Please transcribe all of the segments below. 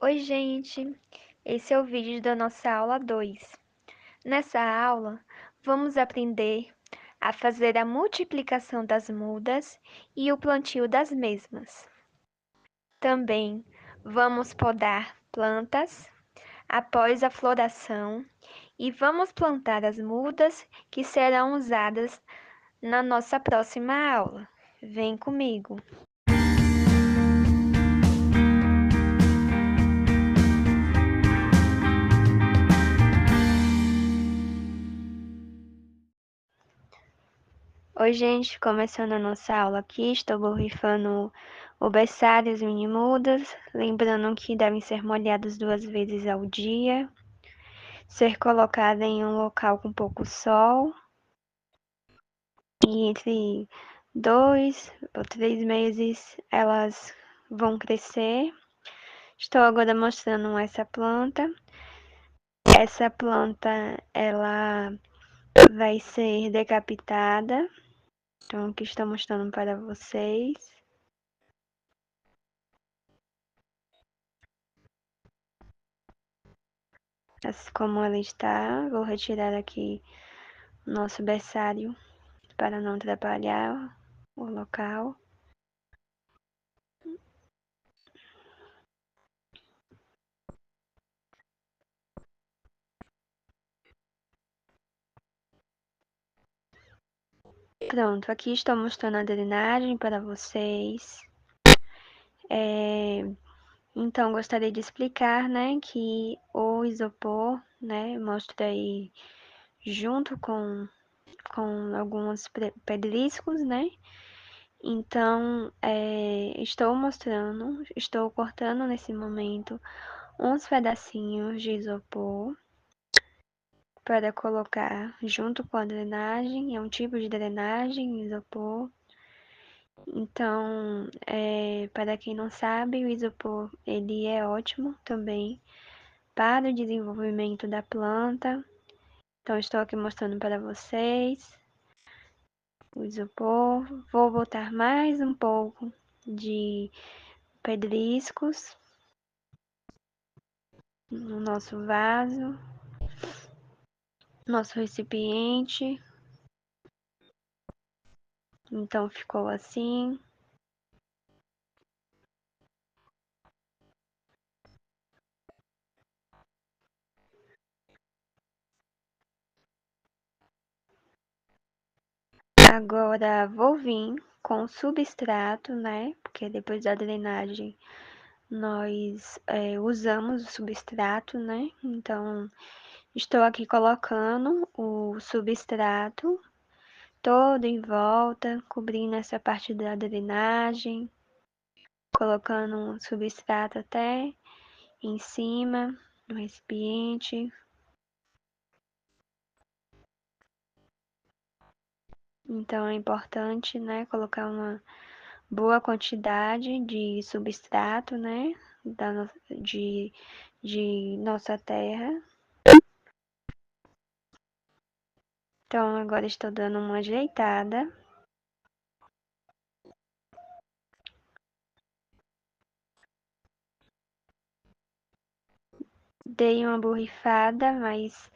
Oi, gente! Esse é o vídeo da nossa aula 2. Nessa aula, vamos aprender a fazer a multiplicação das mudas e o plantio das mesmas. Também vamos podar plantas após a floração e vamos plantar as mudas que serão usadas na nossa próxima aula. Vem comigo! Oi, gente, começando a nossa aula aqui, estou borrifando o berçário e as mini-mudas, lembrando que devem ser molhadas 2 vezes ao dia, ser colocada em um local com pouco sol, e entre 2 ou 3 meses elas vão crescer. Estou agora mostrando essa planta. Essa planta, ela vai ser decapitada, então aqui estou mostrando para vocês. Assim como ela está, vou retirar aqui o nosso berçário para não atrapalhar o local. Pronto, aqui estou mostrando a drenagem para vocês. Então, gostaria de explicar, né, que o isopor, né, mostra aí junto com alguns pedriscos, né. Então, estou cortando nesse momento uns pedacinhos de isopor para colocar junto com a drenagem. É um tipo de drenagem, isopor. Então, para quem não sabe, o isopor ele é ótimo também para o desenvolvimento da planta. Então, estou aqui mostrando para vocês o isopor. Vou botar mais um pouco de pedriscos no nosso vaso, nosso recipiente. Então, ficou assim. Agora vou vir com substrato, né? Porque depois da drenagem nós usamos o substrato, né? Então, estou aqui colocando o substrato todo em volta, cobrindo essa parte da drenagem, colocando um substrato até em cima do recipiente. Então, é importante, né, colocar uma boa quantidade de substrato, né, de nossa terra. Então, agora estou dando uma ajeitada. Dei uma borrifada, mas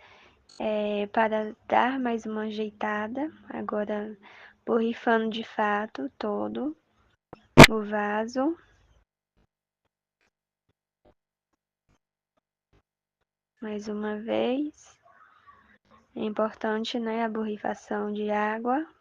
para dar mais uma ajeitada. Agora, borrifando de fato todo o vaso. Mais uma vez. É importante, né, a borrifação de água.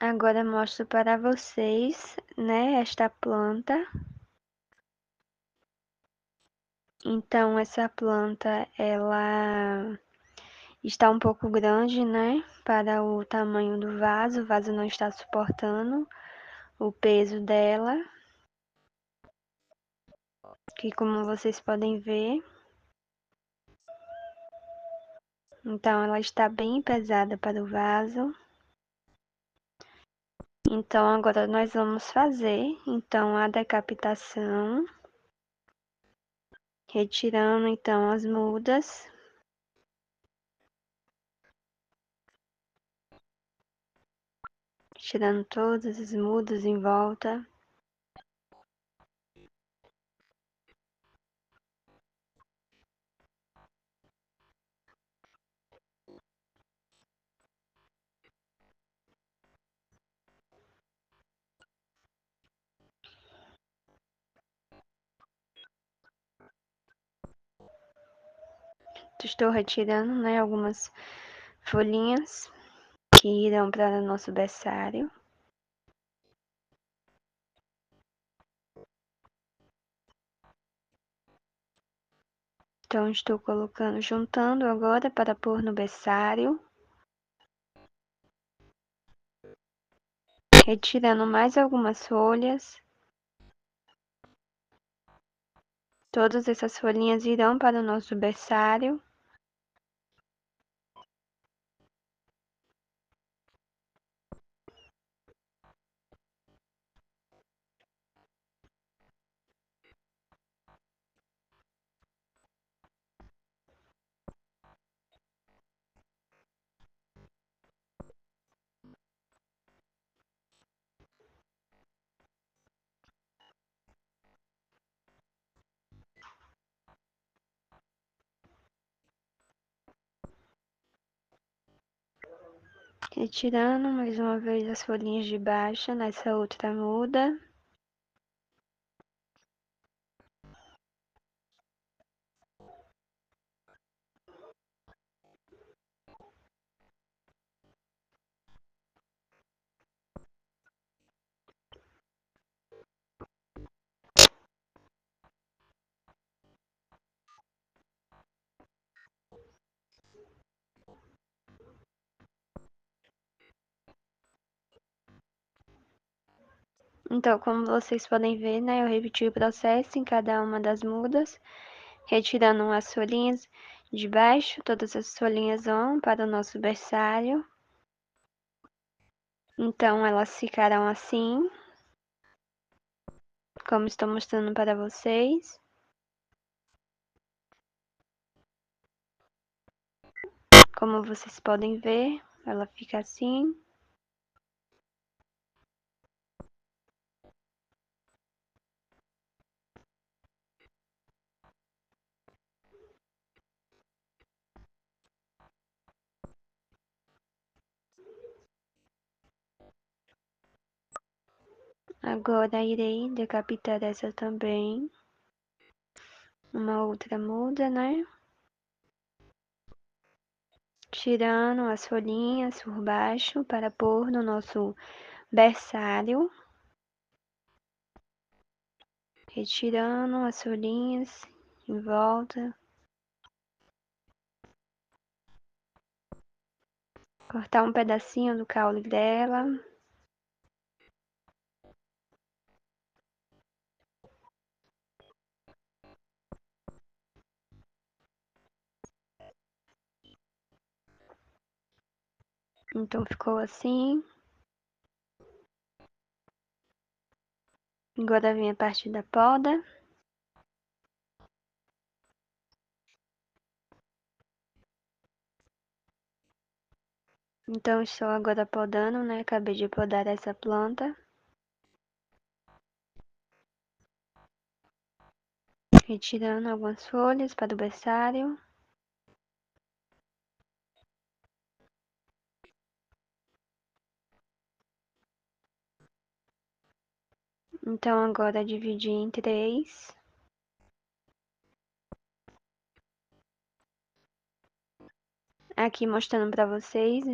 Agora mostro para vocês, né, esta planta. Então, essa planta, ela está um pouco grande, né, para o tamanho do vaso. O vaso não está suportando o peso dela. Que como vocês podem ver, Então, ela está bem pesada para o vaso. Então, agora nós vamos fazer, então, a decapitação. Retirando, então, as mudas. Tirando todas as mudas em volta. Estou retirando, né, algumas folhinhas que irão para o nosso berçário. Então, estou colocando, juntando agora para pôr no berçário. Retirando mais algumas folhas. Todas essas folhinhas irão para o nosso berçário. Retirando mais uma vez as folhinhas de baixo nessa outra muda. Então, como vocês podem ver, né, eu repeti o processo em cada uma das mudas, retirando as folhinhas de baixo, todas as folhinhas vão para o nosso berçário. Então, elas ficarão assim, como estou mostrando para vocês. Como vocês podem ver, ela fica assim. Agora irei decapitar essa também. Uma outra muda, né? Tirando as folhinhas por baixo para pôr no nosso berçário. Retirando as folhinhas em volta. Cortar um pedacinho do caule dela. Então ficou assim. Agora vem a parte da poda. Então estou agora podando, né? Acabei de podar essa planta. Retirando algumas folhas para o berçário. Então agora dividi em 3. Aqui mostrando para vocês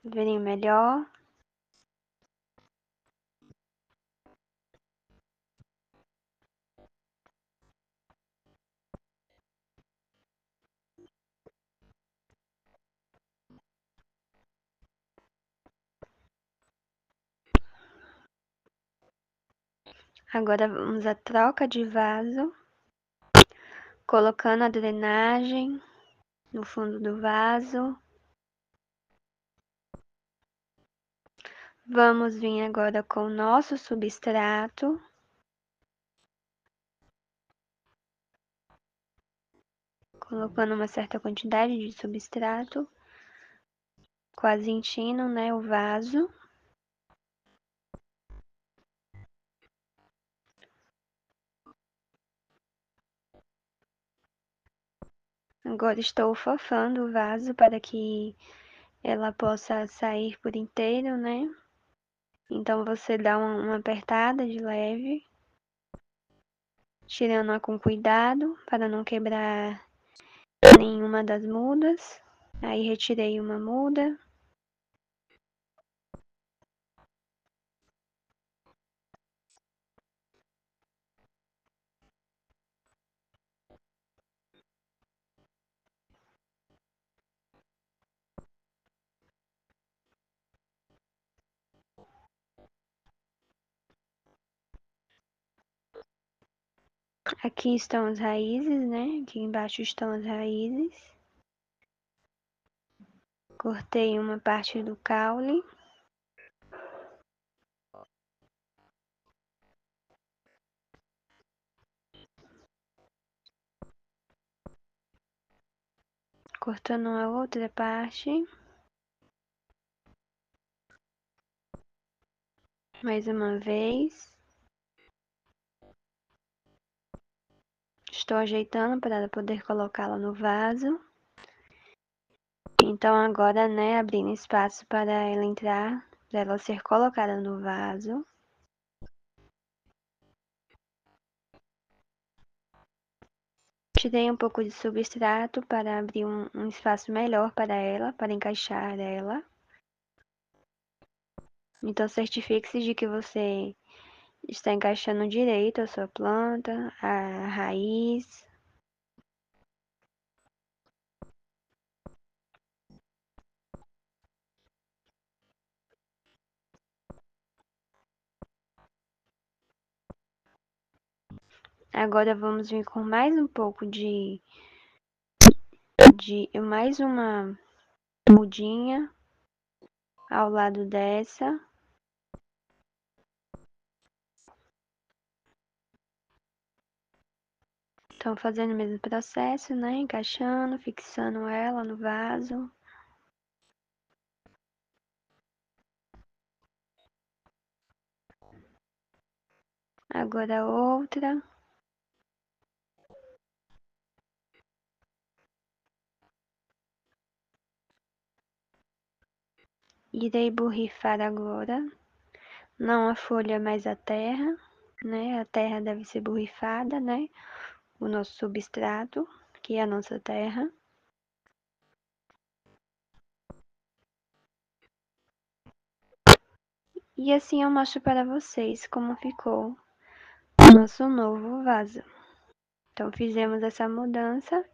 verem melhor. Agora vamos à troca de vaso. Colocando a drenagem. no fundo do vaso. Vamos vir agora com o nosso substrato. Colocando uma certa quantidade de substrato, quase enchendo, né, o vaso. Agora estou fofando o vaso para que ela possa sair por inteiro, né? Então você dá uma apertada de leve, tirando-a com cuidado para não quebrar nenhuma das mudas. Aí retirei uma muda. Aqui estão as raízes, né? Aqui embaixo estão as raízes. Cortei uma parte do caule. Cortando a outra parte. Mais uma vez. Estou ajeitando para poder colocá-la no vaso. Então agora, né, abrindo espaço para ela entrar, para ela ser colocada no vaso. Tirei um pouco de substrato para abrir um espaço melhor para ela, para encaixar ela. Então certifique-se de que você está encaixando direito a sua planta, a raiz. Agora vamos vir com mais um pouco de mais uma mudinha ao lado dessa. Então fazendo o mesmo processo, né? Encaixando, fixando ela no vaso. Agora outra. Irei borrifar agora, não a folha, mas a terra, né? A terra deve ser borrifada, né? O nosso substrato, que é a nossa terra. E assim eu mostro para vocês como ficou o nosso novo vaso. Então fizemos essa mudança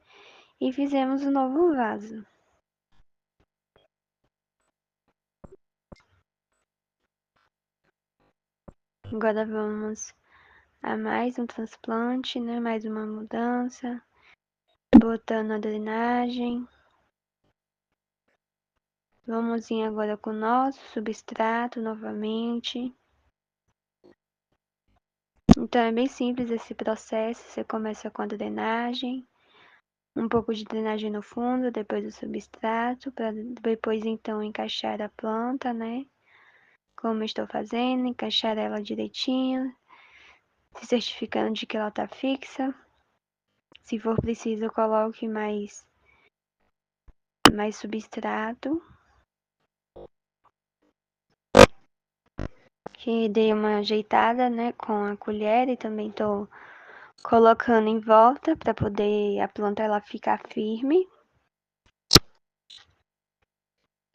e fizemos o novo vaso. Agora vamos a mais um transplante, né? Mais uma mudança. Botando a drenagem. Vamos vir agora com o nosso substrato novamente. Então é bem simples esse processo. Você começa com a drenagem, um pouco de drenagem no fundo, depois o substrato, para depois então encaixar a planta, né? Como eu estou fazendo, encaixar ela direitinho, se certificando de que ela tá fixa. Se for preciso, coloque mais substrato. Que dei uma ajeitada, né, com a colher e também tô colocando em volta para poder a planta ela ficar firme.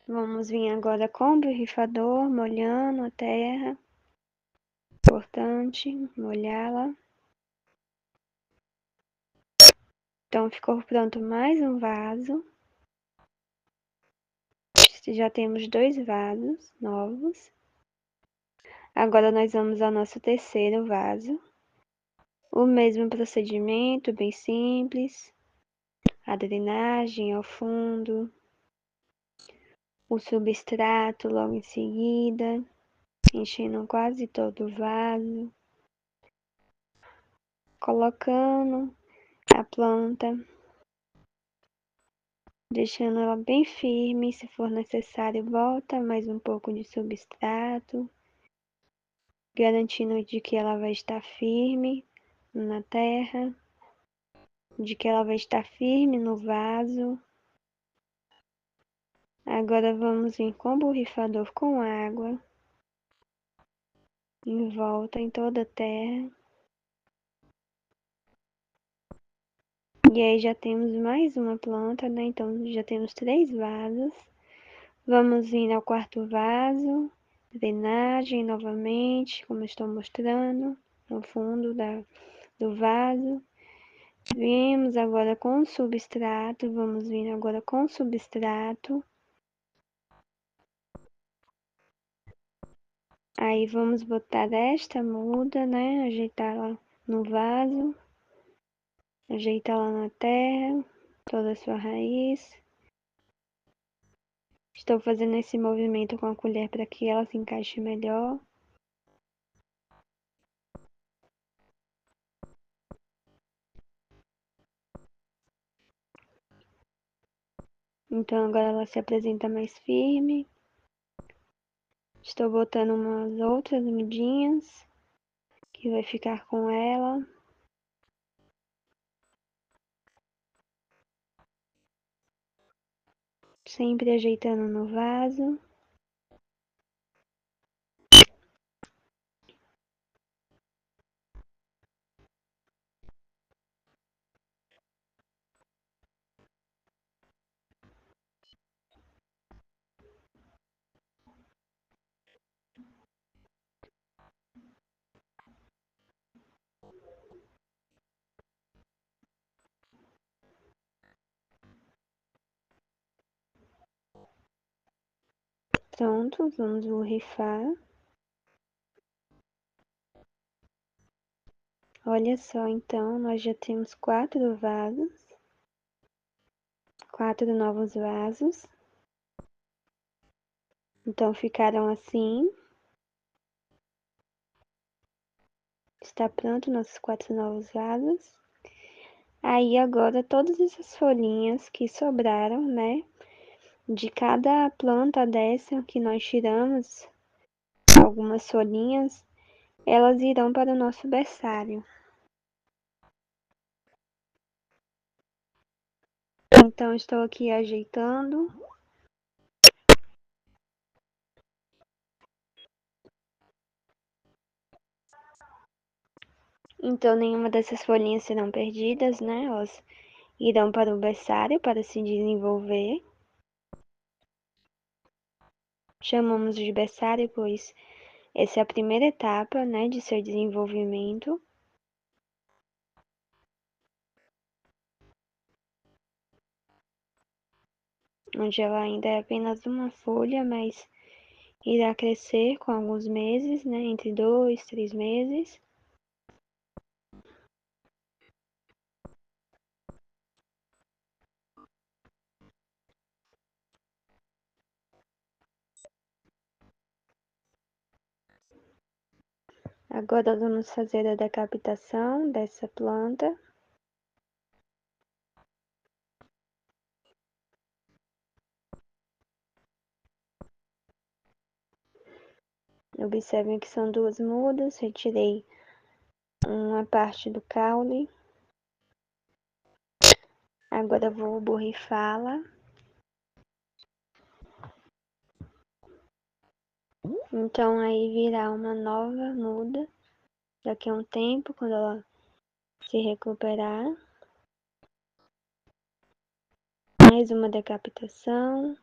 Vamos vir agora com o borrifador, molhando a terra. Importante molhá-la. Então ficou pronto mais um vaso. Já temos 2 vasos novos. Agora nós vamos ao nosso terceiro vaso. O mesmo procedimento, bem simples. a drenagem ao fundo, o substrato logo em seguida, enchendo quase todo o vaso, colocando a planta, deixando ela bem firme. Se for necessário, volta mais um pouco de substrato, garantindo de que ela vai estar firme na terra, de que ela vai estar firme no vaso. Agora vamos vir com o borrifador com água em volta em toda a terra. E aí já temos mais uma planta, né? Então já temos 3 vasos. Vamos vir ao quarto vaso, drenagem novamente, como estou mostrando, no fundo do vaso. Vimos agora com substrato, vamos vir agora com substrato. Aí vamos botar esta muda, né? Ajeitar ela no vaso. Ajeitar ela na terra, toda a sua raiz. Estou fazendo esse movimento com a colher para que ela se encaixe melhor. Então agora ela se apresenta mais firme. Estou botando umas outras mudinhas que vai ficar com ela. Sempre ajeitando no vaso. Pronto, vamos borrifar. Olha só, então, nós já temos 4 vasos. 4 novos vasos. Então ficaram assim. Está pronto nossos 4 novos vasos. Aí agora todas essas folhinhas que sobraram, né? De cada planta dessa que nós tiramos, algumas folhinhas, elas irão para o nosso berçário. Então estou aqui ajeitando. Então nenhuma dessas folhinhas serão perdidas, né? Elas irão para o berçário para se desenvolver. Chamamos de berçário, pois essa é a primeira etapa, né, de seu desenvolvimento. Onde ela ainda é apenas uma folha, mas irá crescer com alguns meses, né, entre 2, 3 meses. Agora vamos fazer a decapitação dessa planta. Observem que são 2 mudas, retirei uma parte do caule. Agora vou borrifá-la. Então aí virá uma nova muda daqui a um tempo, quando ela se recuperar. Mais uma decapitação.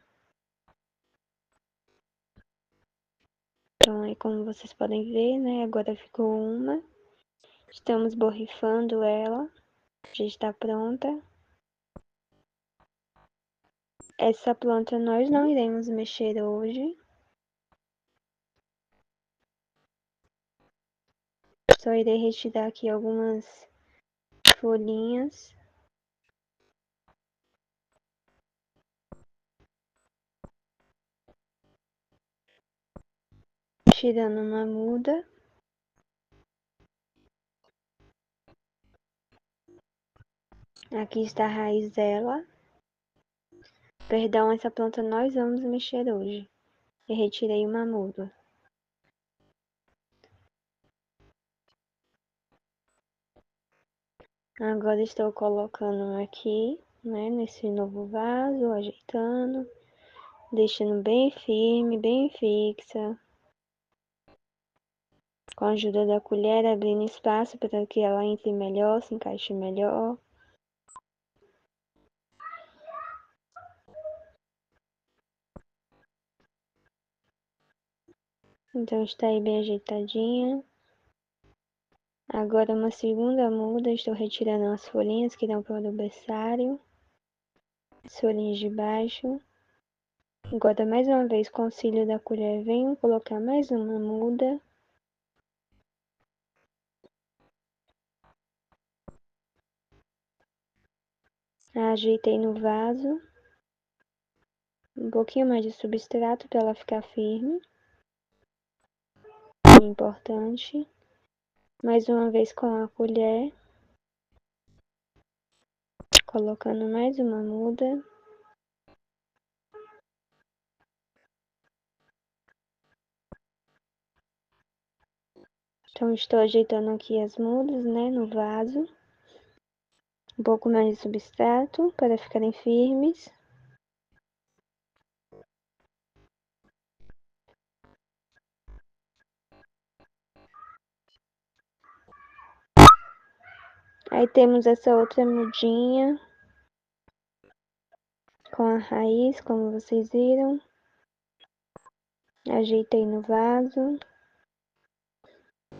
Então aí como vocês podem ver, né, agora ficou uma. Estamos borrifando ela, já está pronta. Essa planta nós não iremos mexer hoje. Só irei retirar aqui algumas folhinhas. retirando uma muda. Aqui está a raiz dela. Perdão, essa planta nós vamos mexer hoje. E retirei uma muda. Agora estou colocando aqui, né, nesse novo vaso, ajeitando, deixando bem firme, bem fixa. Com a ajuda da colher, abrindo espaço para que ela entre melhor, se encaixe melhor. Então está aí bem ajeitadinha. Agora uma segunda muda, estou retirando as folhinhas que dão para o berçário. As folhinhas de baixo. Agora mais uma vez com o auxílio da colher venho colocar mais uma muda. Ajeitei no vaso. Um pouquinho mais de substrato para ela ficar firme. Importante. Mais uma vez com a colher. Colocando mais uma muda. Então estou ajeitando aqui as mudas, né, no vaso. Um pouco mais de substrato para ficarem firmes. Aí temos essa outra mudinha com a raiz, como vocês viram. Ajeitei no vaso.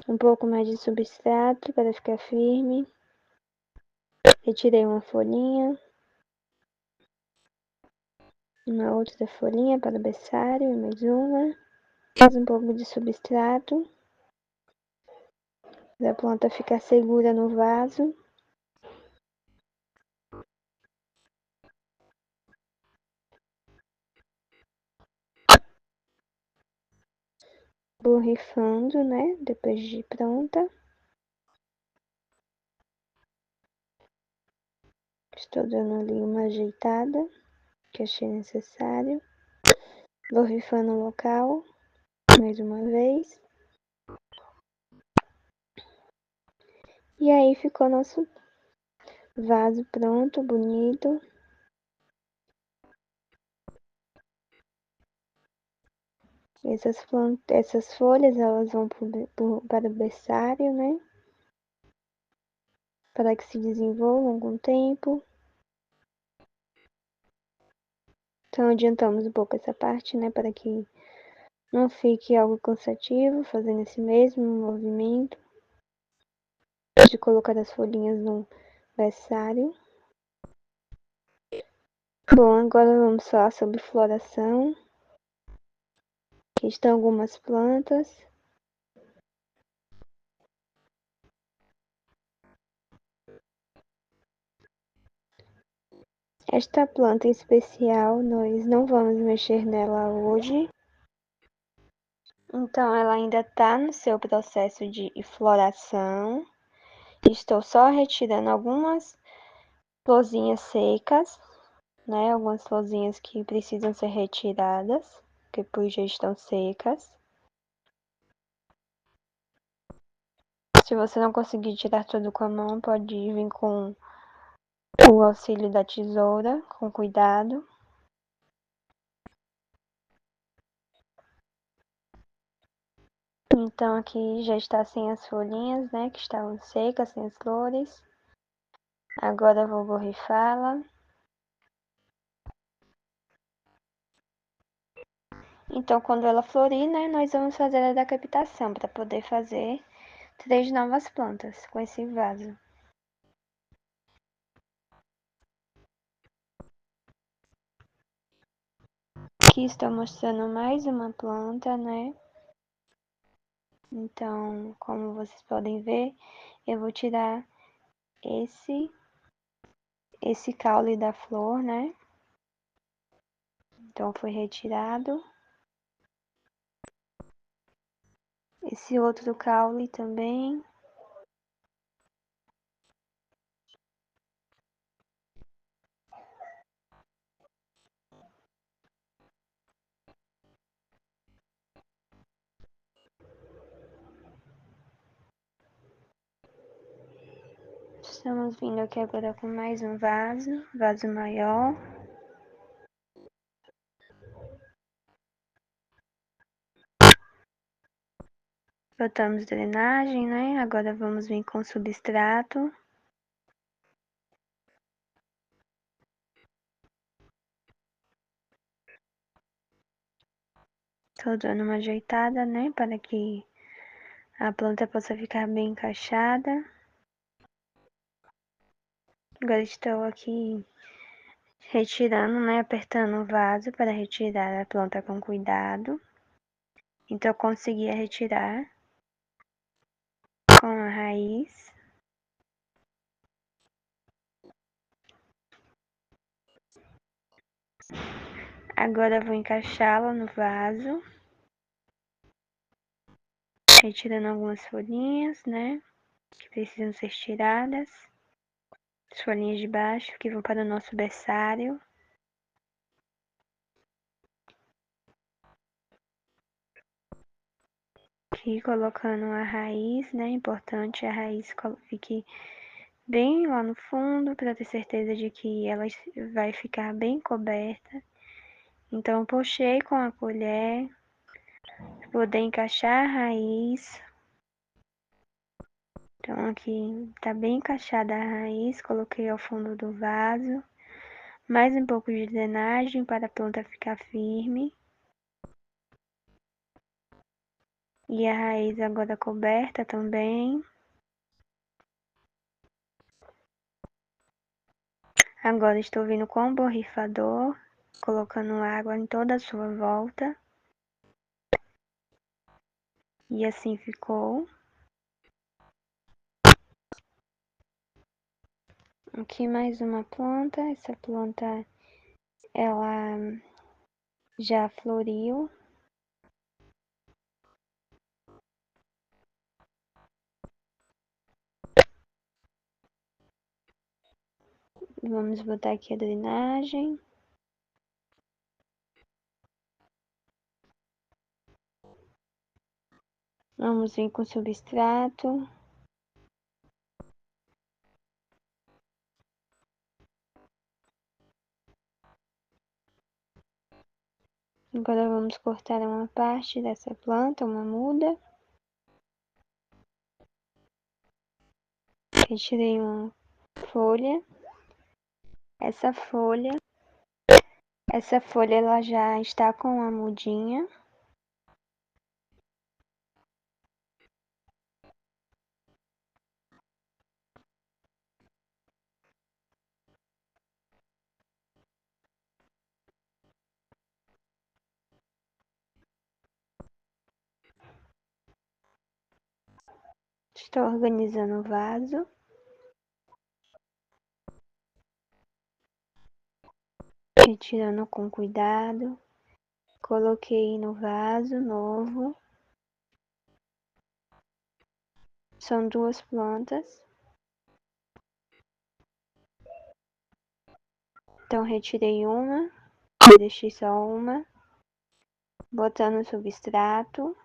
Um pouco mais de substrato para ficar firme. Retirei uma folhinha. Uma outra folhinha para o berçário e mais uma. Mais um pouco de substrato. Para a planta ficar segura no vaso. Borrifando, né? Depois de pronta. Estou dando ali uma ajeitada que achei necessário. Borrifando o local mais uma vez. E aí ficou nosso vaso pronto, bonito. Essas folhas elas vão para o berçário, né? Para que se desenvolvam com o tempo. Então adiantamos um pouco essa parte, né? Para que não fique algo cansativo, fazendo esse mesmo movimento de colocar as folhinhas no berçário. Bom, agora vamos falar sobre floração. Aqui estão algumas plantas. Esta planta em especial, nós não vamos mexer nela hoje. Então, ela ainda está no seu processo de floração. Estou só retirando algumas florzinhas secas, né? Algumas florzinhas que precisam ser retiradas, que por já estão secas. Se você não conseguir tirar tudo com a mão, pode vir com o auxílio da tesoura, com cuidado. Então aqui já está sem as folhinhas, né, que estavam secas, sem as flores. Agora eu vou borrifá-la. Então quando ela florir, né, nós vamos fazer a decapitação para poder fazer 3 novas plantas com esse vaso. Aqui estou mostrando mais uma planta, né? Então, como vocês podem ver, eu vou tirar esse caule da flor, né? Então foi retirado. Esse outro caule também. Estamos vindo aqui agora com mais um vaso maior. Botamos drenagem, né? Agora vamos vir com substrato. Tô dando uma ajeitada, né? Para que a planta possa ficar bem encaixada. Agora estou aqui retirando, né? Apertando o vaso para retirar a planta com cuidado. Então eu consegui retirar com a raiz. Agora eu vou encaixá-la no vaso. Retirando algumas folhinhas, né? Que precisam ser tiradas. As folhinhas de baixo que vão para o nosso berçário. Aqui colocando a raiz, né? Importante a raiz fique bem lá no fundo para ter certeza de que ela vai ficar bem coberta. Então puxei com a colher, poder encaixar a raiz. Então aqui tá bem encaixada a raiz, coloquei ao fundo do vaso. Mais um pouco de drenagem para a planta ficar firme. E a raiz agora coberta também. Agora estou vindo com o borrifador, colocando água em toda a sua volta. E assim ficou. Aqui mais uma planta. Essa planta, ela já floriu. Vamos botar aqui a drenagem. Vamos vir com substrato. Agora vamos cortar uma parte dessa planta, uma muda. Retirei uma folha. Essa folha ela já está com a mudinha. Estou organizando o vaso. Retirando com cuidado. Coloquei no vaso novo. São duas plantas. Então retirei uma, deixei só uma, botando o substrato.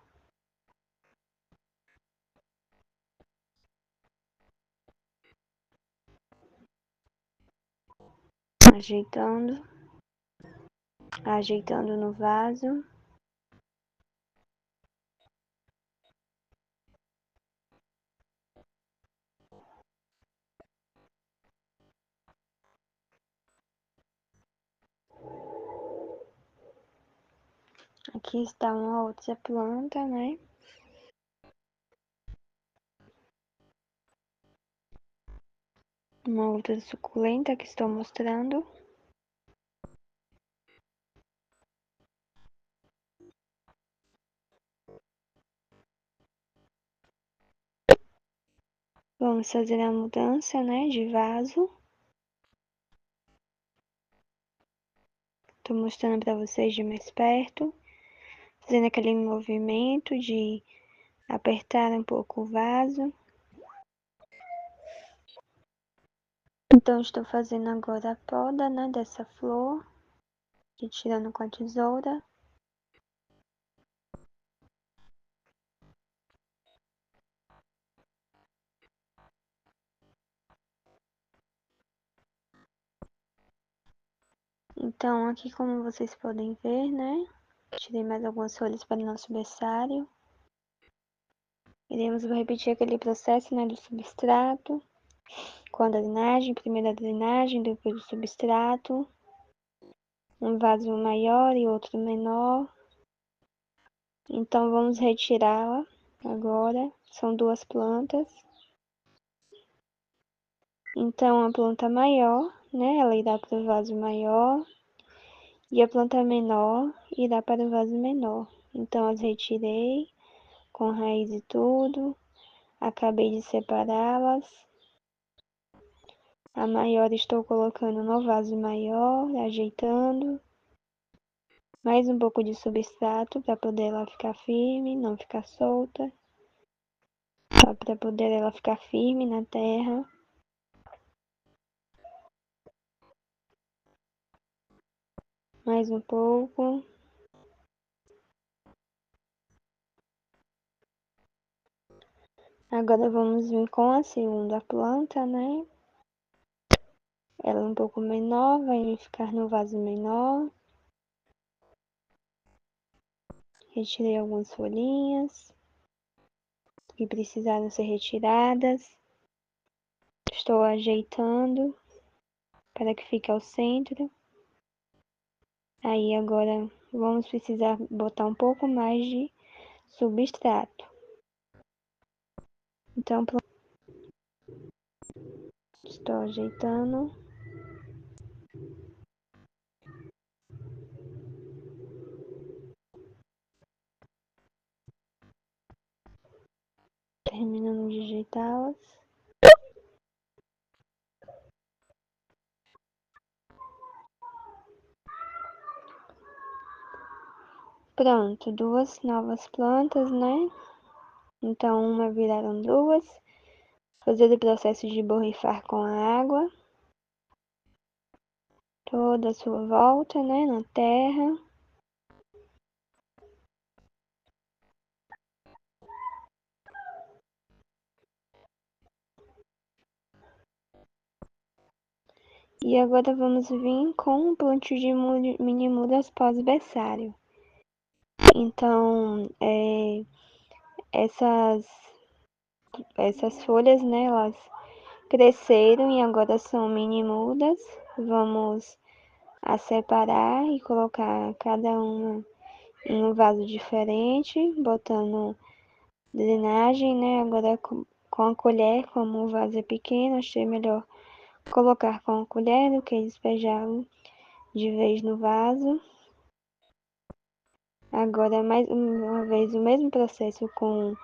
Ajeitando no vaso. Aqui está uma outra planta, né? Uma outra suculenta que estou mostrando. Vamos fazer a mudança, né, de vaso. Tô mostrando para vocês de mais perto. Fazendo aquele movimento de apertar um pouco o vaso. Então, estou fazendo agora a poda, né, dessa flor, retirando com a tesoura. Então, aqui como vocês podem ver, né, tirei mais algumas folhas para o nosso berçário. Iremos repetir aquele processo, né, do substrato, com a drenagem, primeiro a drenagem, depois o substrato, um vaso maior e outro menor. Então, vamos retirá-la agora, são duas plantas. Então, a planta maior, né, ela irá para o vaso maior, e a planta menor irá para o vaso menor. Então, as retirei com raiz e tudo, acabei de separá-las. A maior estou colocando no vaso maior, ajeitando. Mais um pouco de substrato para poder ela ficar firme, não ficar solta. Para poder ela ficar firme na terra. Mais um pouco. Agora vamos vir com a segunda planta, né? Ela é um pouco menor, vai ficar no vaso menor. Retirei algumas folhinhas que precisaram ser retiradas. Estou ajeitando para que fique ao centro. Aí agora vamos precisar botar um pouco mais de substrato. Então, estou ajeitando. Terminando de ajeitá-las. Pronto, duas novas plantas, né? Então, uma viraram duas. Fazer o processo de borrifar com a água. Toda a sua volta, né? Na terra. E agora vamos vir com o plantio de mini mudas pós-berçário. Então, essas folhas, né, elas cresceram e agora são mini mudas. Vamos a separar e colocar cada uma em um vaso diferente, botando drenagem, né? Agora com a colher, como o vaso é pequeno, achei melhor colocar com a colher do que despejá-lo de vez no vaso. Agora mais uma vez o mesmo processo com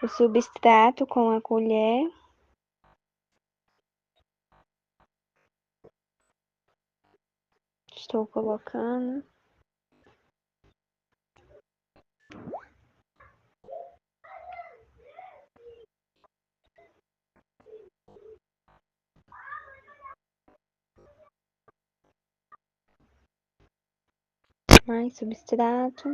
o substrato, com a colher. Estou colocando. Mais substrato.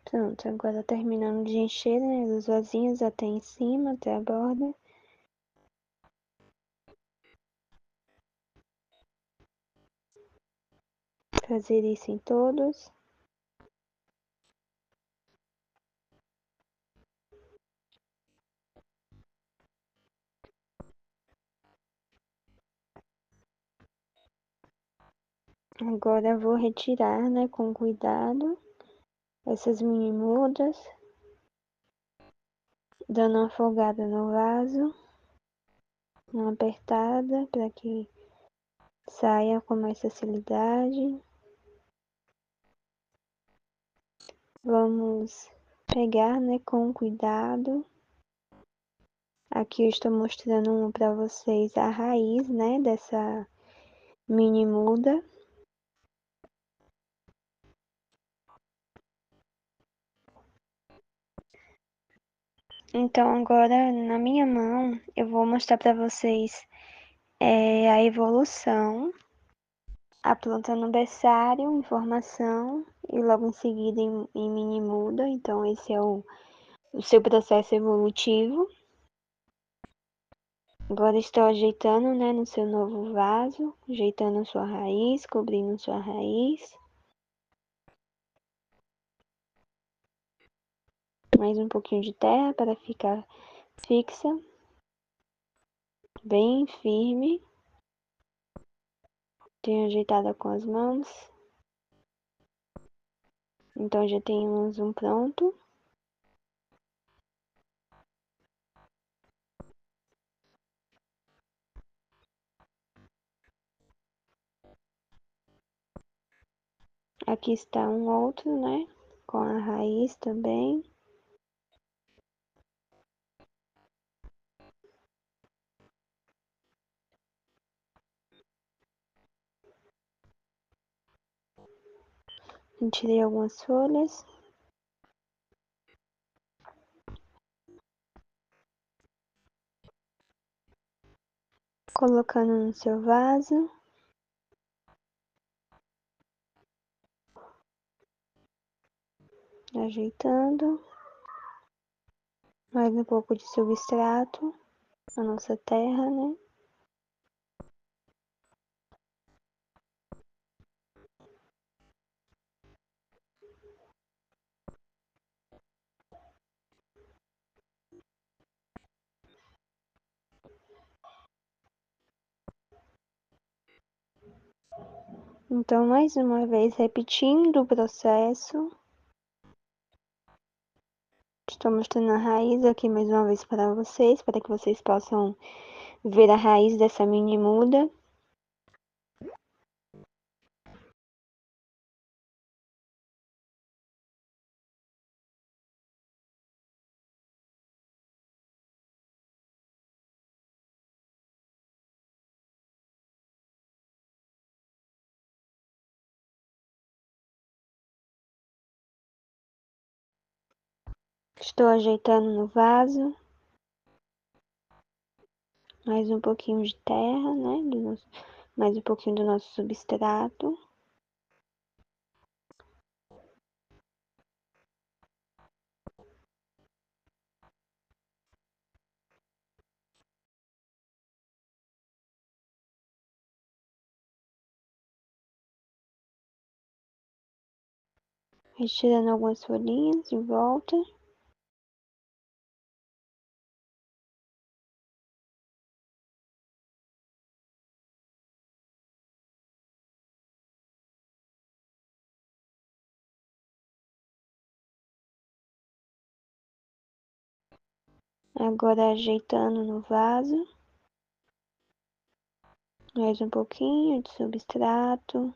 Pronto, agora terminando de encher, né, os vasinhos até em cima, até a borda. Fazer isso em todos. Agora vou retirar, né, com cuidado, essas mini mudas, dando uma folgada no vaso, uma apertada para que saia com mais facilidade. Vamos pegar, né, com cuidado. Aqui eu estou mostrando para vocês a raiz, né, dessa mini muda. Então agora na minha mão eu vou mostrar para vocês a evolução, a planta no berçário, em formação e logo em seguida em mini muda. Então esse é o seu processo evolutivo. Agora estou ajeitando, né, no seu novo vaso, ajeitando sua raiz, cobrindo sua raiz. Mais um pouquinho de terra para ficar fixa, bem firme. Tenho ajeitada com as mãos. Então já temos um pronto. Aqui está um outro, né? Com a raiz também. Tirei algumas folhas. Colocando no seu vaso. Ajeitando. Mais um pouco de substrato. A nossa terra, né? Então, mais uma vez, repetindo o processo. Estou mostrando a raiz aqui mais uma vez para vocês, para que vocês possam ver a raiz dessa mini muda. Estou ajeitando no vaso. Mais um pouquinho de terra, né? Mais um pouquinho do nosso substrato. Retirando algumas folhinhas de volta. Agora ajeitando no vaso. Mais um pouquinho de substrato.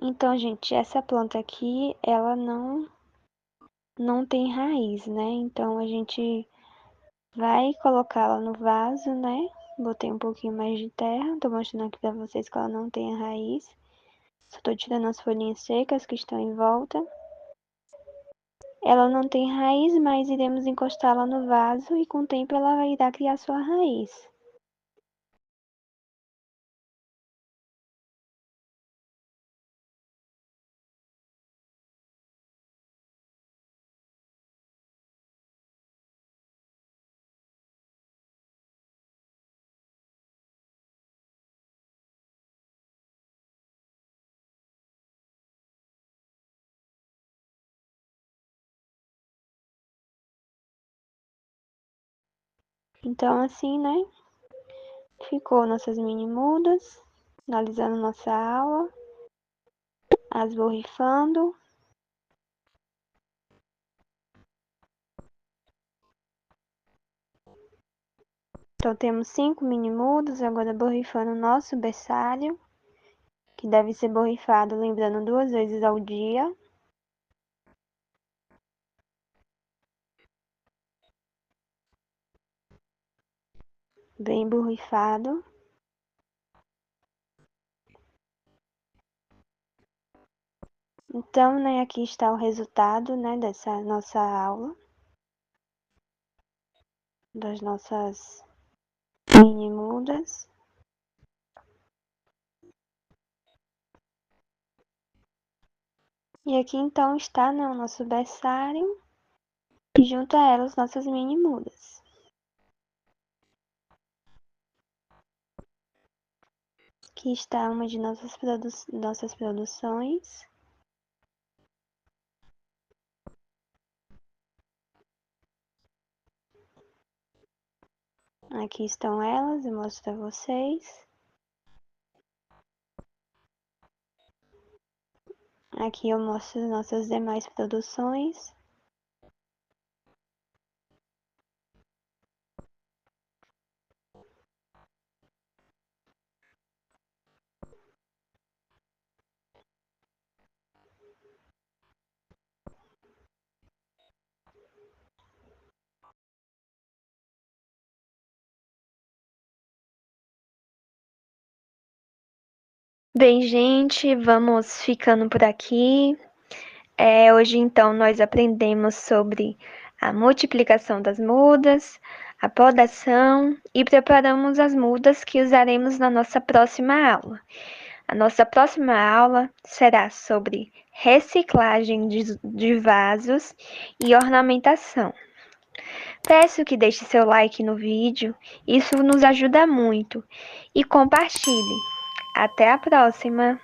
Então, gente, essa planta aqui, ela não tem raiz, né? Então a gente vai colocá-la no vaso, né? Botei um pouquinho mais de terra. Tô mostrando aqui pra vocês que ela não tem raiz. Só tô tirando as folhinhas secas que estão em volta. Ela não tem raiz, mas iremos encostá-la no vaso e com o tempo ela irá criar sua raiz. Então assim, né? Ficou nossas mini mudas. Finalizando nossa aula. As borrifando. Então, temos 5 mini mudas, agora borrifando o nosso berçário, que deve ser borrifado, lembrando, 2 vezes ao dia. Bem borrifado. Então, né, aqui está o resultado, né, dessa nossa aula, das nossas mini mudas. E aqui, então, está, né, o nosso berçário, e junto a elas, nossas mini mudas. Aqui está uma de nossas produções. Aqui estão elas, eu mostro para vocês. Aqui eu mostro as nossas demais produções. Bem, gente, vamos ficando por aqui. Hoje, então, nós aprendemos sobre a multiplicação das mudas, a podação e preparamos as mudas que usaremos na nossa próxima aula. A nossa próxima aula será sobre reciclagem de vasos e ornamentação. Peço que deixe seu like no vídeo, isso nos ajuda muito, e compartilhe. Até a próxima!